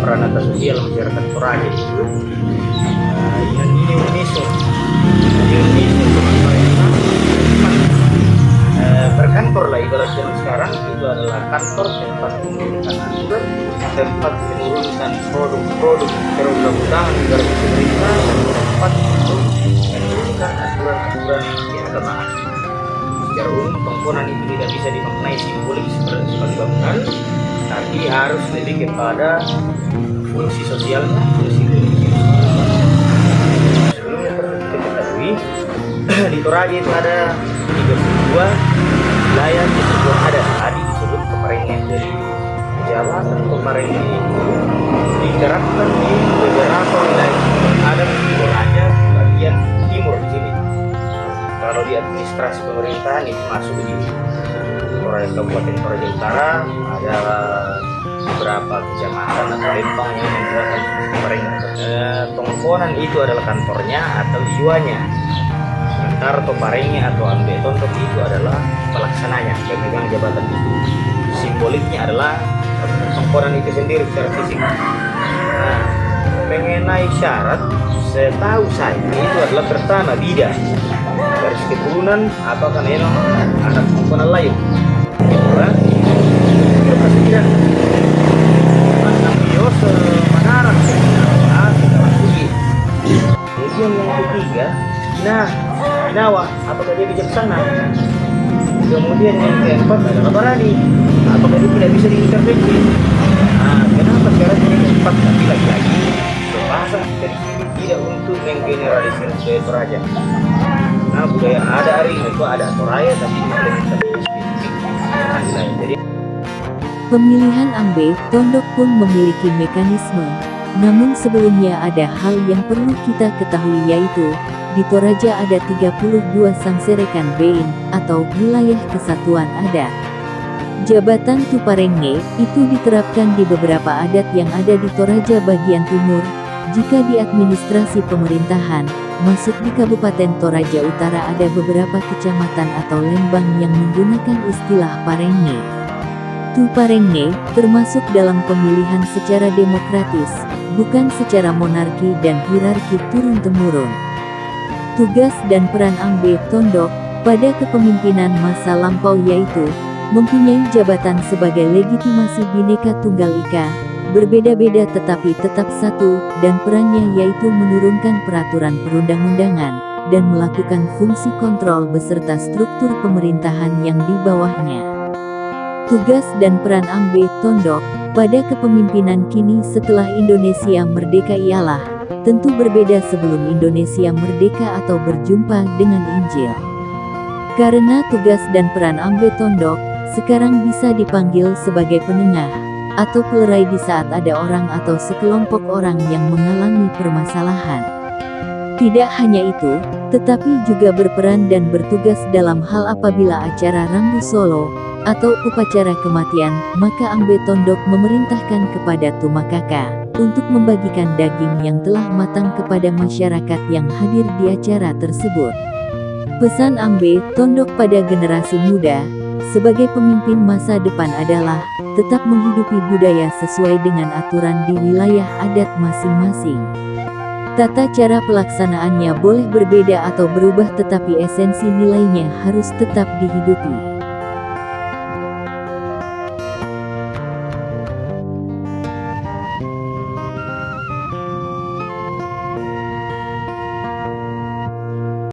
peran atas sosial masyarakat Toraja itu dengan ini Indonesia itu pemerintah berkantor lah ibaratnya sekarang itu adalah kantor tempat menurunkan aturan, tempat menurunkan produk-produk perundang-undangan negara pemerintah, tempat untuk menurunkan aturan-aturan keagamaan. Secara umum pengkonan itu tidak bisa dimaknai simbolik sebagai bangunan, tapi harus lebih kepada fungsi sosialnya, fungsi religius. Sebelumnya perlu kita ketahui di Toraja itu ada 32 wilayah di sebuah ada tadi disebut Pemarenge. Jadi jabatan Pemarenge itu diterapkan di beberapa wilayah adat di Toraja bagian timur di sini. Kalau di administrasi pemerintahan itu masuk di Toraja Kabupaten Toraja Utara ada beberapa kecamatan atau lembang yang menggunakan Pemarenge. Tongkonan itu adalah kantornya atau jiwanya. Sementara Toparenge atau Ambe Tondok itu adalah pelaksananya, pemegang jabatan itu. Simboliknya adalah tongkonan itu sendiri secara fisik. Nah, mengenai syarat, setahu saya itu adalah pertama bida, garis keturunan atau kan anak tongkonan lain. Kedua, terus tidak anak biasa menarang segala suci. Kemudian yang ketiga, Nawa, apakah dia bijaksana? Kemudian yang keempat adalah berani, apakah dia tidak bisa diintervensi? Nah, kenapa syaratnya yang keempat? Tapi lagi-lagi bahasa kita di sini tidak untuk menggeneralisir budaya Toraja. Nah, budaya ada hari ini itu ada Toraja, tapi tidak spesifik. Jadi pemilihan Ambe Tondok pun memiliki mekanisme. Namun sebelumnya ada hal yang perlu kita ketahui, yaitu di Toraja ada 32 Sangserekan Bein atau wilayah kesatuan adat. Jabatan Tuparenge itu diterapkan di beberapa adat yang ada di Toraja bagian timur. Jika di administrasi pemerintahan, masuk di Kabupaten Toraja Utara ada beberapa kecamatan atau lembang yang menggunakan istilah Parenge. Tuparenge termasuk dalam pemilihan secara demokratis, bukan secara monarki dan hierarki turun-temurun. Tugas dan peran Ambe Tondok pada kepemimpinan masa lampau yaitu mempunyai jabatan sebagai legitimasi Bhinneka Tunggal Ika, berbeda-beda tetapi tetap satu, dan perannya yaitu menurunkan peraturan perundang-undangan dan melakukan fungsi kontrol beserta struktur pemerintahan yang di bawahnya. Tugas dan peran Ambe Tondok pada kepemimpinan kini setelah Indonesia merdeka ialah tentu berbeda sebelum Indonesia merdeka atau berjumpa dengan Injil. Karena tugas dan peran Ambe Tondok sekarang bisa dipanggil sebagai penengah atau pelerai di saat ada orang atau sekelompok orang yang mengalami permasalahan. Tidak hanya itu, tetapi juga berperan dan bertugas dalam hal apabila acara Rambu Solo atau upacara kematian, maka Ambe Tondok memerintahkan kepada Tumakaka untuk membagikan daging yang telah matang kepada masyarakat yang hadir di acara tersebut. Pesan Ambe Tondok pada generasi muda sebagai pemimpin masa depan adalah tetap menghidupi budaya sesuai dengan aturan di wilayah adat masing-masing. Tata cara pelaksanaannya boleh berbeda atau berubah, tetapi esensi nilainya harus tetap dihidupi.